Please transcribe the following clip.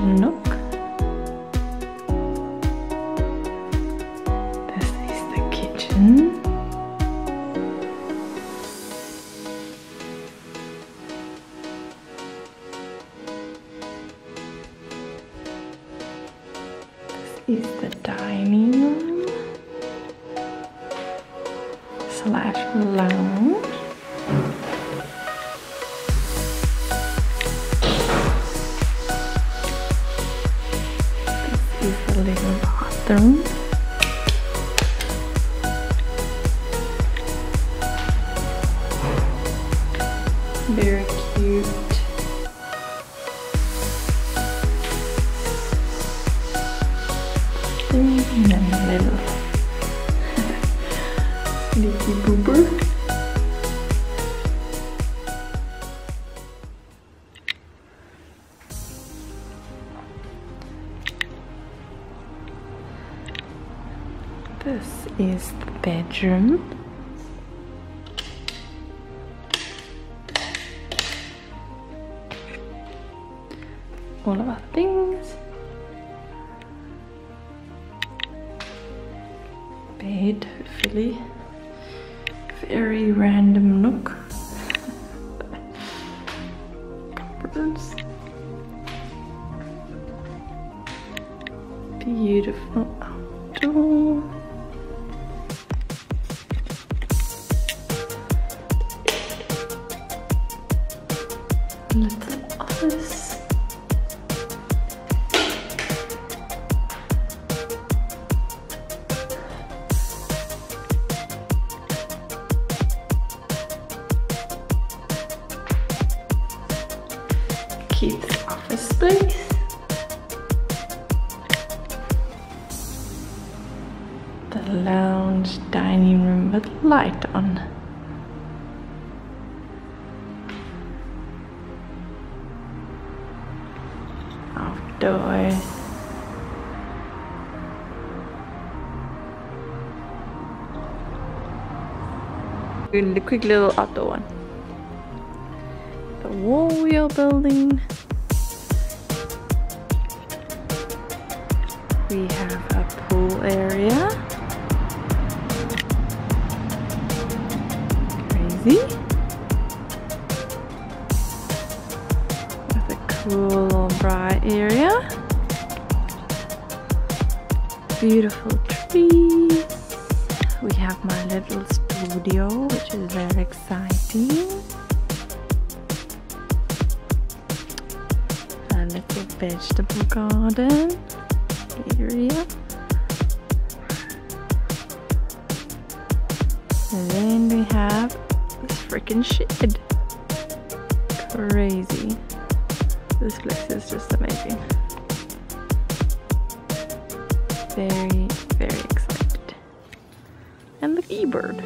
Nook. This is the kitchen. This is the dining room / lounge. Is the little bathroom. Very cute. And then a little leaky boober. This is the bedroom. All of our things. Bed, hopefully. Very random nook. Cupboards. Beautiful outdoor. Little office. Keeps office space. The lounge dining room with light on. Outdoors. Doing the quick little outdoor one. The Warrior building. We have a pool area. Crazy. With a cool bright area. Beautiful trees. We have my little studio, which is very exciting. A little vegetable garden area. And then we have this freaking shed. Crazy. This place is just amazing. Very, very excited. And look, e-bird.